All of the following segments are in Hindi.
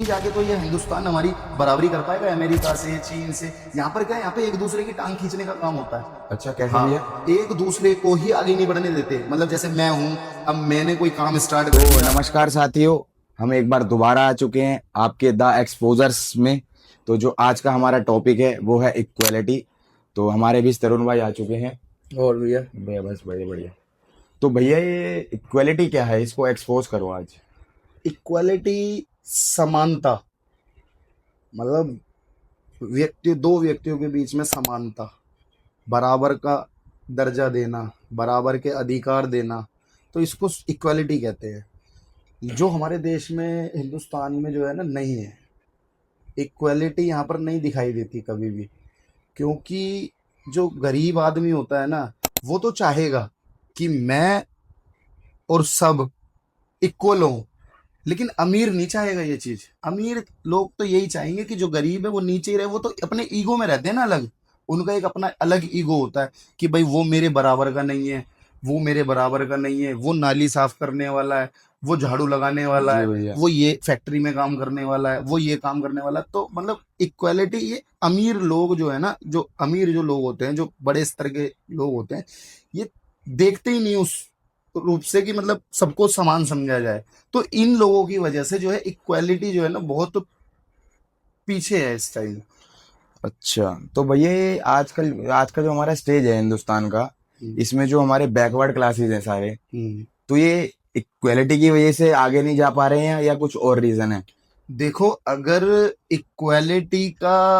जाके तो ये हिंदुस्तान हमारी बराबरी कर पाएगा अमेरिका से, चीन से। यहाँ पर क्या है, यहाँ पे एक दूसरे की टांग खींचने का काम होता है। अच्छा, कैसे हाँ, भैया? एक दूसरे को ही आगे नहीं बढ़ने देते। मतलब जैसे मैं हूँ, अब मैंने कोई काम स्टार्ट कर तो दिया। नमस्कार साथियों, हम एक बार दोबारा आ चुके हैं आपके द एक्सपोजर्स में। तो जो आज का हमारा टॉपिक है वो है इक्वालिटी। तो हमारे बीच तरुण भाई आ चुके हैं। और भैया, भैया बस बढ़िया बढ़िया। तो भैया ये इक्वालिटी क्या है, इसको एक्सपोज करो आज। इक्वालिटी समानता, मतलब दो व्यक्तियों के बीच में समानता, बराबर का दर्जा देना, बराबर के अधिकार देना, तो इसको इक्वालिटी कहते हैं। जो हमारे देश में, हिंदुस्तान में जो है ना, नहीं है इक्वालिटी। यहाँ पर नहीं दिखाई देती कभी भी, क्योंकि जो गरीब आदमी होता है ना, वो तो चाहेगा कि मैं और सब इक्वल हों, लेकिन अमीर नहीं चाहेगा ये चीज। अमीर लोग तो यही चाहेंगे कि जो गरीब है वो नीचे ही रहे। वो तो अपने ईगो में रहते हैं ना, अलग। उनका एक अपना अलग ईगो होता है कि भाई वो मेरे बराबर का नहीं है, वो मेरे बराबर का नहीं है, वो नाली साफ करने वाला है, वो झाड़ू लगाने वाला जी है, भैया। वो ये फैक्ट्री में काम करने वाला है, वो ये काम करने वाला है। तो मतलब इक्वालिटी, ये अमीर लोग जो है ना, जो अमीर जो लोग होते हैं, जो बड़े स्तर के लोग होते हैं, ये देखते ही नहीं उस रूप से कि मतलब सबको समान समझा जाए। तो इन लोगों की वजह से जो है इक्वालिटी जो है ना, बहुत पीछे है इस टाइम। अच्छा, तो भैया ये आजकल आज का जो हमारा स्टेज है हिंदुस्तान का, इसमें जो हमारे बैकवर्ड क्लासेस हैं सारे, तो ये इक्वालिटी की वजह से आगे नहीं जा पा रहे हैं या कुछ और रीजन है? देखो, इक्वालिटी का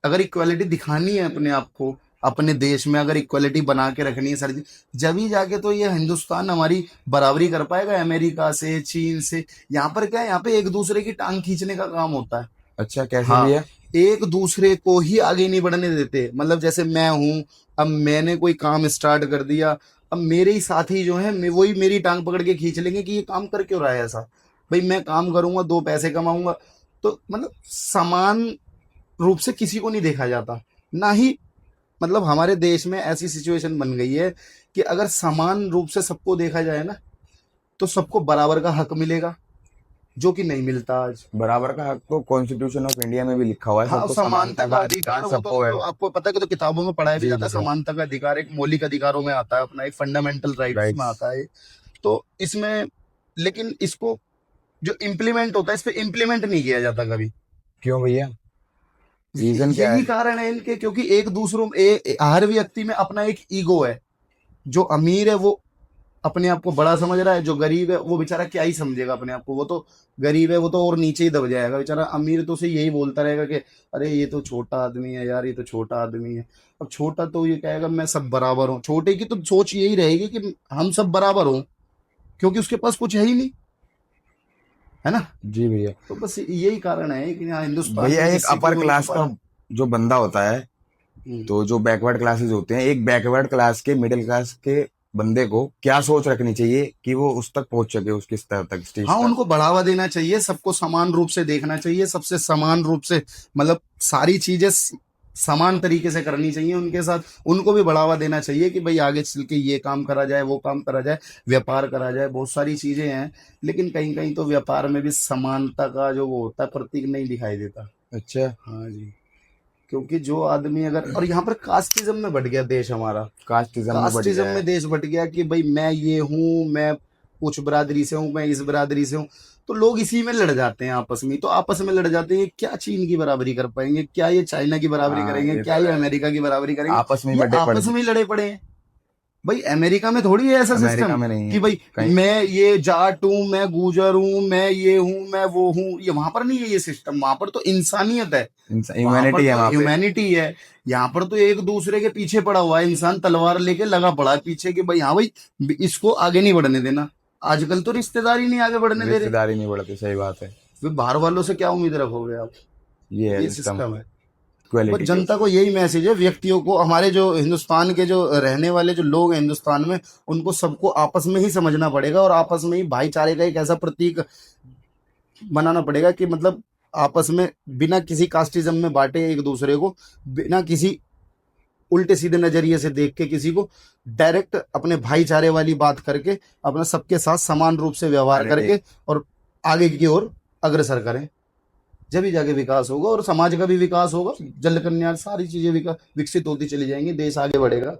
अगर इक्वालिटी दिखानी है अपने आप को, अपने देश में अगर इक्वालिटी बना के रखनी है सर जी, जब ही जाके तो ये हिंदुस्तान हमारी बराबरी कर पाएगा अमेरिका से, चीन से। यहाँ पर क्या है, यहाँ पे एक दूसरे की टांग खींचने का काम होता है। अच्छा, कैसे हाँ, भैया? एक दूसरे को ही आगे नहीं बढ़ने देते। मतलब जैसे मैं हूं, अब मैंने कोई काम स्टार्ट कर दिया, अब मेरे ही साथी जो है, वही मेरी टांग पकड़ के खींच लेंगे कि ये काम कर क्यों रहा है ऐसा। भाई मैं काम करूंगा, दो पैसे कमाऊंगा। तो मतलब समान रूप से किसी को नहीं देखा जाता। ना ही, मतलब हमारे देश में ऐसी सिचुएशन बन गई है कि अगर समान रूप से सबको देखा जाए ना, तो सबको बराबर का हक मिलेगा, जो कि नहीं मिलता आज। बराबर का हक तो कॉन्स्टिट्यूशन ऑफ इंडिया में भी लिखा हुआ है, हाँ, सबको समानता समानता का का अधिकार, अधिकार वो सबको है। तो आपको पता है कि तो किताबों में पढ़ाया भी जी जाता है। भैया। समानता का अधिकार एक मौलिक अधिकारों में आता है, अपना एक फंडामेंटल राइट्स में राइट्स। आता है। तो इसमें, लेकिन इसको जो इम्प्लीमेंट होता है, इस पे इम्प्लीमेंट नहीं किया जाता कभी। क्यों भैया? रीजन क्या यही है? कारण है इनके, क्योंकि एक दूसरों हर व्यक्ति में अपना एक ईगो है। जो अमीर है वो अपने आप को बड़ा समझ रहा है, जो गरीब है वो बेचारा क्या ही समझेगा अपने आप को। वो तो गरीब है, वो तो और नीचे ही दब जाएगा बेचारा। अमीर तो उसे यही बोलता रहेगा कि अरे ये तो छोटा आदमी है यार, ये तो छोटा आदमी है। अब छोटा तो ये कहेगा मैं सब बराबर हूँ। छोटे की तो सोच यही रहेगी कि हम सब बराबर हों, क्योंकि उसके पास कुछ है ही नहीं, है ना। जी भैया। तो बस यही कारण है कि यहाँ हिंदुस्तान भैया में एक किसी की अपर वो नहीं हो क्लास पा का रहा। जो बंदा होता है, हम्म। तो जो बैकवर्ड क्लासेस होते हैं, एक बैकवर्ड क्लास के मिडिल क्लास के बंदे को क्या सोच रखनी चाहिए कि वो उस तक पहुंच सके, उसके स्तर तक, स्टेज हाँ, तक? उनको बढ़ावा देना चाहिए, सबको समान रूप से देखना चाहिए, सबसे समान रूप से, मतलब सारी चीजें समान तरीके से करनी चाहिए उनके साथ। उनको भी बढ़ावा देना चाहिए कि भाई आगे चल के ये काम करा जाए, वो काम करा जाए, व्यापार करा जाए। बहुत सारी चीजें हैं, लेकिन कहीं कहीं तो व्यापार में भी समानता का जो वो होता है प्रतीक नहीं दिखाई देता। अच्छा। हाँ जी। क्योंकि जो आदमी अगर, और यहाँ पर कास्टिज्म में बढ़ गया देश हमारा। कास्टिज्म में बढ़ कास्टिज्म गया में है। देश बट गया कि भाई मैं ये हूँ, मैं उच्च बरादरी से हूँ, मैं इस बरादरी से हूँ। तो लोग इसी में लड़ जाते हैं आपस में। तो आपस में लड़ जाते हैं, क्या चीन की बराबरी कर पाएंगे, क्या ये चाइना की बराबरी हाँ, करेंगे, ये क्या तो ये है। अमेरिका की बराबरी करेंगे। आपस में ही ये बड़े पड़ आपस में ही लड़े पड़े हैं। भाई अमेरिका में थोड़ी है ऐसा सिस्टम अमेरिका में नहीं कि है भाई कहीं। मैं ये जाट हूँ, मैं गुजर हूँ, मैं ये हूँ, मैं वो हूँ। ये वहां पर नहीं है ये सिस्टम। वहां पर तो इंसानियत है, वहां पर ह्यूमैनिटी है तो वहां पे। ह्यूमैनिटी है। यहाँ पर तो एक दूसरे के पीछे पड़ा हुआ है इंसान, तलवार लेके लगा पड़ा है पीछे कि भाई हाँ भाई इसको आगे नहीं बढ़ने देना। आजकल तो रिश्तेदारी नहीं आगे बढ़ने दे रहे। रिश्तेदारी नहीं बढ़ती, सही बात है। फिर बाहर वालों से क्या उम्मीद रखोगे आप। ये है ये सिस्टम सिस्टम है। बस इक्वालिटी के जनता को ऊपर। यही मैसेज है, व्यक्तियों को, हमारे जो हिंदुस्तान के जो रहने वाले जो लोग हैं हिंदुस्तान में, उनको सबको आपस में ही समझना पड़ेगा, और आपस में ही भाईचारे का एक ऐसा प्रतीक बनाना पड़ेगा कि मतलब आपस में बिना किसी कास्टिज्म में बांटे एक दूसरे को, बिना किसी उल्टे सीधे नजरिए से देख के किसी को, डायरेक्ट अपने भाईचारे वाली बात करके अपना सबके साथ समान रूप से व्यवहार अरे करके और आगे की ओर अग्रसर करें, जब ही जाके विकास होगा और समाज का भी विकास होगा। जल कल्याण सारी चीजें विकसित होती चली जाएंगी, देश आगे बढ़ेगा।